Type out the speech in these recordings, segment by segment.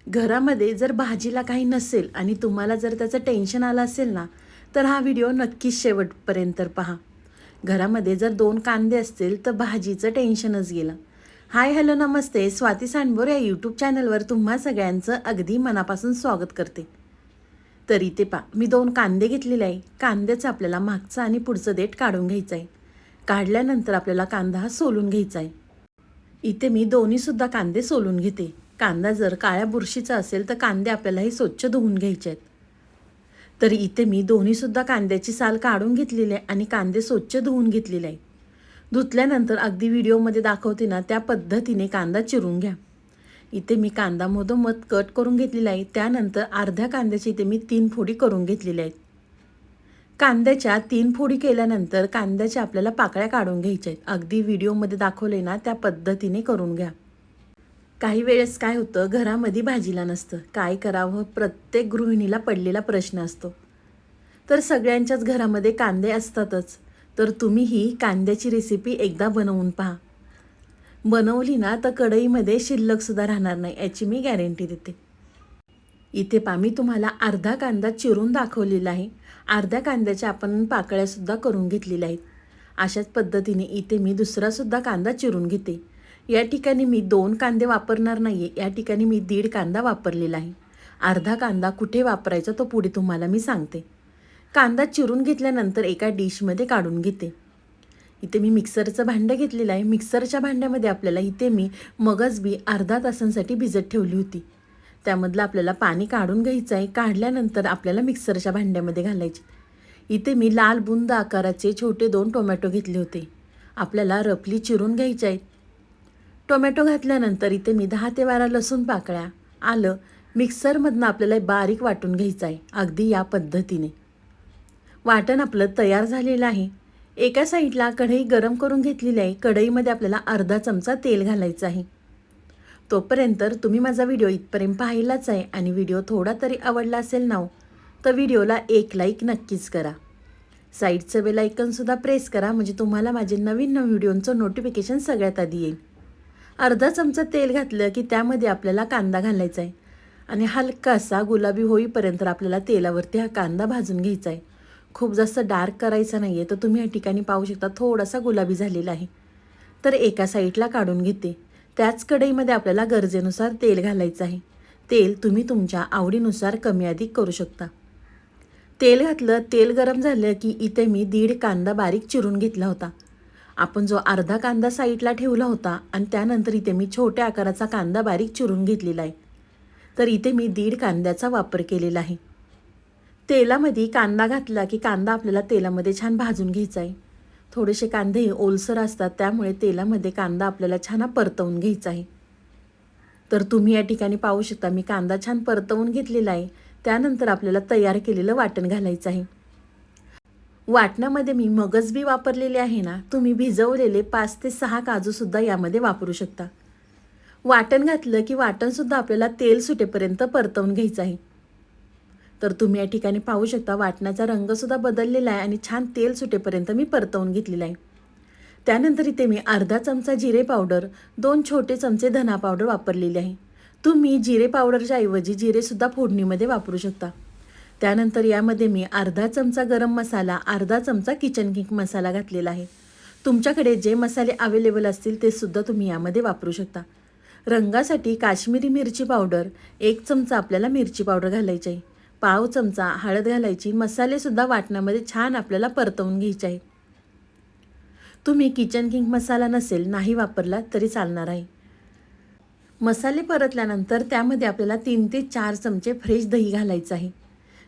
घरामध्ये जर भाजीला काही नसेल आणि तुम्हाला जर त्याचं टेन्शन आलं असेल ना, तर हा व्हिडिओ नक्कीच शेवटपर्यंत पहा. घरामध्ये जर 2 कांदे असतील तर भाजीचं टेन्शनच गेलं. हाय हॅलो नमस्ते, स्वाती सांडभोर या यूट्यूब चॅनलवर तुम्हा सगळ्यांचं अगदी मनापासून स्वागत करते. तर इथे मी 2 कांदे घेतलेले आहे. कांद्याचं आपल्याला मागचं आणि पुढचं देठ काढून घ्यायचं आहे. काढल्यानंतर आपल्याला कांदा हा सोलून घ्यायचा आहे. इथे मी दोन्हीसुद्धा कांदे सोलून घेते. कांदा जर काळ्या बुरशीचा असेल तर कांदे आपल्याला हे स्वच्छ धुवून घ्यायचे आहेत. तर इथे मी दोन्हीसुद्धा कांद्याची साल काढून घेतलेली आहे आणि कांदे स्वच्छ धुवून घेतलेले आहे. धुतल्यानंतर अगदी व्हिडिओमध्ये दाखवते ना त्या पद्धतीने कांदा चिरून घ्या. इथे मी कांदा मधोमध कट करून घेतलेला आहे. त्यानंतर अर्ध्या कांद्याची इथे मी 3 फोडी करून घेतलेल्या आहेत. कांद्याच्या 3 फोडी केल्यानंतर कांद्याच्या आपल्याला पाकळ्या काढून घ्यायच्या आहेत. अगदी व्हिडिओमध्ये दाखवले ना त्या पद्धतीने करून घ्या. काही वेळेस काय होतं, घरामध्ये भाजीला नसतं, काय करावं प्रत्येक गृहिणीला पडलेला प्रश्न असतो. तर सगळ्यांच्याच घरामध्ये कांदे असतातच. तर तुम्ही ही कांद्याची रेसिपी एकदा बनवून पहा. बनवली ना तर कढईमध्ये शिल्लकसुद्धा राहणार नाही, याची मी गॅरंटी देते. इथे मी तुम्हाला अर्धा कांदा चिरून दाखवलेला आहे. अर्ध्या कांद्याच्या आपण पाकळ्यासुद्धा करून घेतलेल्या आहेत. अशाच पद्धतीने इथे मी दुसरासुद्धा कांदा चिरून घेते. या ठिकाणी मी 2 कांदे वापरणार नाही आहे, या ठिकाणी मी 1.5 कांदा वापरलेला आहे. अर्धा कांदा कुठे वापरायचा तो पुढे तुम्हाला मी सांगते. कांदा चिरून घेतल्यानंतर एका डिशमध्ये काढून घेते. इथे मी मिक्सरचं भांडं घेतलेलं आहे. मिक्सरच्या भांड्यामध्ये आपल्याला इथे मी मगज बी अर्धा तासांसाठी भिजत ठेवली होती. त्यामधलं आपल्याला पाणी काढून घ्यायचं आहे. काढल्यानंतर आपल्याला मिक्सरच्या भांड्यामध्ये घालायचे. इथे मी लाल बुंद आकाराचे छोटे 2 टोमॅटो घेतले होते. आपल्याला रफली चिरून घ्यायचे आहेत. टोमॅटो घातल्यानंतर इथे मी 10 ते 12 लसूण पाकळ्या, आलं मिक्सरमधनं आपल्याला बारीक वाटून घ्यायचं आहे. अगदी या पद्धतीने वाटण आपलं तयार झालेलं आहे. एका साईडला कढई गरम करून घेतलेली आहे. कढईमध्ये आपल्याला अर्धा चमचा तेल घालायचं आहे. तोपर्यंत तुम्ही माझा व्हिडिओ इथपर्यंत पाहिलाच आहे आणि व्हिडिओ थोडा तरी आवडला असेल ना तर व्हिडिओला 1 लाईक नक्कीच करा. साईडचं बेल आयकॉनसुद्धा प्रेस करा, म्हणजे तुम्हाला माझे नवीन व्हिडिओचं नोटिफिकेशन सगळ्यात आधी येईल. अर्धा चमचा तेल घातलं की त्यामध्ये आपल्याला कांदा घालायचा आहे आणि हलकासा गुलाबी होईपर्यंत आपल्याला तेलावरती हा कांदा भाजून घ्यायचा आहे. खूप जास्त डार्क करायचा नाही आहे. तर तुम्ही या ठिकाणी पाहू शकता थोडासा गुलाबी झालेला आहे. तर एका साईडला काढून घेते. त्याच कढईमध्ये आपल्याला गरजेनुसार तेल घालायचं आहे. तेल तुम्ही तुमच्या आवडीनुसार कमी अधिक करू शकता. तेल घातलं, तेल गरम झालं की इथे मी 1.5 कांदा बारीक चिरून घेतला होता. आपण जो अर्धा कांदा साईडला ठेवला होता आणि त्यानंतर इथे मी छोट्या आकाराचा कांदा बारीक चिरून घेतलेला आहे. तर इथे मी 1.5 कांद्याचा वापर केलेला आहे. तेलामध्ये कांदा घातला की कांदा आपल्याला तेलामध्ये छान भाजून घ्यायचा आहे. थोडेसे कांदे ओलसर असतात, त्यामुळे तेलामध्ये कांदा आपल्याला छान परतवून घ्यायचा आहे. तर तुम्ही या ठिकाणी पाहू शकता मी कांदा छान परतवून घेतलेला आहे. त्यानंतर आपल्याला तयार केलेलं वाटण घालायचं आहे. वाटणामध्ये मी मगज बी वापरलेले आहे ना, तुम्ही भिजवलेले 5 ते 6 काजूसुद्धा यामध्ये वापरू शकता. वाटण घातलं की वाटणसुद्धा आपल्याला तेल सुटेपर्यंत परतवून घ्यायचं आहे. तर तुम्ही या ठिकाणी पाहू शकता वाटणाचा रंगसुद्धा बदललेला आहे आणि छान तेल सुटेपर्यंत मी परतवून घेतलेला आहे. त्यानंतर इथे मी अर्धा चमचा जिरे पावडर, 2 छोटे चमचे धना पावडर वापरलेले आहे. तुम्ही जिरे पावडरच्या ऐवजी जिरेसुद्धा फोडणीमध्ये वापरू शकता. त्यानंतर यामध्ये मी अर्धा चमचा गरम मसाला, अर्धा चमचा किचन किंग मसाला घातलेला आहे. तुमच्याकडे जे मसाले अवेलेबल असतील ते सुद्धा तुम्ही यामध्ये वापरू शकता. रंगासाठी काश्मीरी मिरची पावडर 1 चमचा आपल्याला मिरची पावडर घालायची आहे. पाव चमचा हळद घालायची. मसालेसुद्धा वाटणामध्ये छान आपल्याला परतवून घ्यायचे आहे. तुम्ही किचन किंग मसाला नसेल नाही वापरला तरी चालणार आहे. मसाले परतल्यानंतर त्यामध्ये आपल्याला 3 ते 4 चमचे फ्रेश दही घालायचं आहे.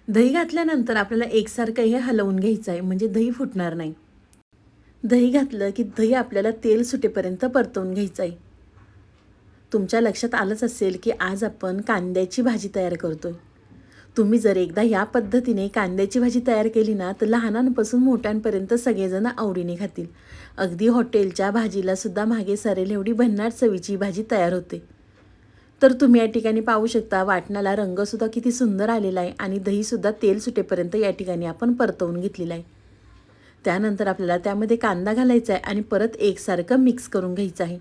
दही घातल्यानंतर आपल्याला एकसारखं हे हलवून घ्यायचं आहे, म्हणजे दही फुटणार नाही. दही घातलं की दही आपल्याला तेल सुटेपर्यंत परतवून घ्यायचं आहे. तुमच्या लक्षात आलंच असेल की आज आपण कांद्याची भाजी तयार करतोय. तुम्ही जर एकदा या पद्धतीने कांद्याची भाजी तयार केली ना तर लहानांपासून मोठ्यांपर्यंत सगळेजण आवडीने खातील. अगदी हॉटेलच्या भाजीलासुद्धा मागे सरेल एवढी भन्नाट चवीची भाजी तयार होते. तर तुम्ही या ठिकाणी पाहू शकता वाटणाला रंगसुद्धा किती सुंदर आलेला आहे आणि दहीसुद्धा तेल सुटेपर्यंत या ठिकाणी आपण परतवून घेतलेलं आहे. त्यानंतर आपल्याला त्यामध्ये कांदा घालायचा आहे आणि परत एकसारखं मिक्स करून घ्यायचं आहे.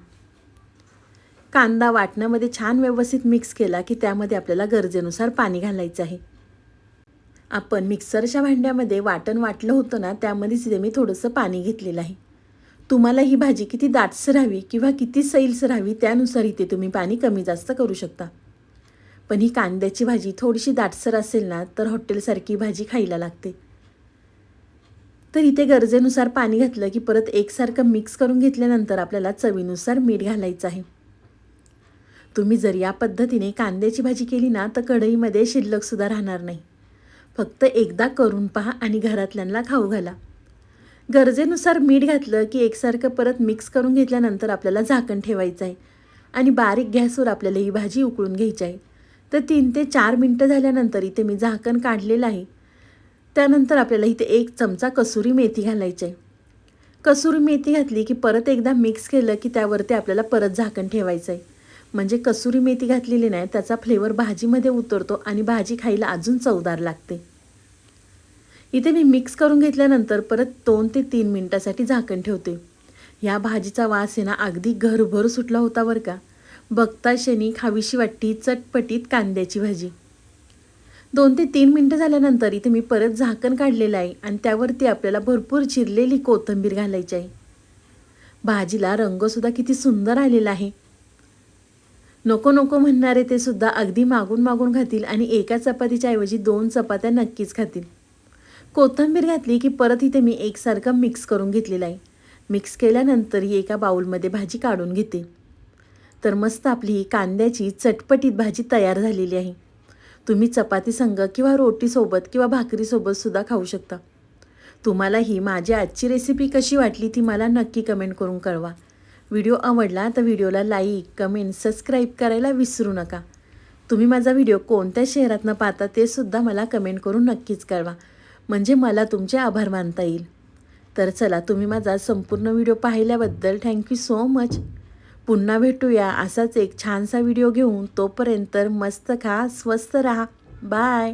कांदा वाटणामध्ये छान व्यवस्थित मिक्स केला की त्यामध्ये आपल्याला गरजेनुसार पाणी घालायचं आहे. आपण मिक्सरच्या भांड्यामध्ये वाटण वाटलं होतं ना, त्यामध्येच इथे मी थोडंसं पाणी घेतलेलं आहे. तुम्हाला ही भाजी किती दाटसर हवी किंवा किती सैलसर हवी त्यानुसार इथे तुम्ही पाणी कमी जास्त करू शकता. पण ही कांद्याची भाजी थोडीशी दाटसर असेल ना, तर हॉटेलसारखी भाजी खायला लागते. तर इथे गरजेनुसार पाणी घातलं की परत एकसारखं मिक्स करून घेतल्यानंतर आपल्याला चवीनुसार मीठ घालायचं आहे. तुम्ही जर या पद्धतीने कांद्याची भाजी केली ना, तर कढईमध्ये शिल्लकसुद्धा राहणार नाही. फक्त एकदा करून पहा आणि घरातल्यांना खाऊ घाला. गरजेनुसार मीठ घातलं की एकसारखं परत मिक्स करून घेतल्यानंतर आपल्याला झाकण ठेवायचं आहे आणि बारीक गॅसवर आपल्याला ही भाजी उकळून घ्यायची आहे. तर 3 ते 4 मिनटं झाल्यानंतर इथे मी झाकण काढलेलं आहे. त्यानंतर आपल्याला इथे 1 चमचा कसुरी मेथी घालायची आहे. कसुरी मेथी घातली की परत एकदा मिक्स केलं की त्यावरती आपल्याला परत झाकण ठेवायचं आहे. म्हणजे कसुरी मेथी घातलेली नाही, त्याचा फ्लेवर भाजीमध्ये उतरतो आणि भाजी खायला अजून चवदार लागते. इथे मी मिक्स करून घेतल्यानंतर परत 2 ते 3 मिनटासाठी झाकण ठेवते. ह्या भाजीचा वास आहे ना, अगदी घरभर सुटला होता बरं का. बघता क्षणी खावीशी वाटती चटपटीत कांद्याची भाजी. 2 ते 3 मिनटं झाल्यानंतर इथे मी परत झाकण काढलेलं आहे आणि त्यावरती आपल्याला भरपूर चिरलेली कोथिंबीर घालायची आहे. भाजीला रंगसुद्धा किती सुंदर आलेला आहे. नको नको म्हणणारे ते सुद्धा अगदी मागून मागून खातील आणि एका चपातीच्या ऐवजी 2 चपात्या नक्कीच खातील. कोथिंबीर घातली की परत इथे मी एकसारखं मिक्स करून घेतलेलं आहे. मिक्स केल्यानंतर ही एका बाउलमध्ये भाजी काढून घेते. तर मस्त आपली ही कांद्याची चटपटीत भाजी तयार झालेली आहे. तुम्ही चपाती संग किंवा रोटीसोबत किंवा भाकरीसोबतसुद्धा खाऊ शकता. तुम्हाला ही माझी आजची रेसिपी कशी वाटली ती मला नक्की कमेंट करून कळवा. व्हिडिओ आवडला तर व्हिडिओला लाईक, कमेंट, सबस्क्राईब करायला विसरू नका. तुम्ही माझा व्हिडिओ कोणत्या शहरातनं पाहता ते सुद्धा मला कमेंट करून नक्कीच कळवा. म्हणजे मला तुमचे आभार मानता येईल. तर चला, तुम्ही माझा संपूर्ण व्हिडिओ पाहिल्याबद्दल थँक्यू सो मच. पुन्हा भेटूया असाच एक छानसा व्हिडिओ घेऊन. तोपर्यंत मस्त खा, स्वस्त राहा. बाय.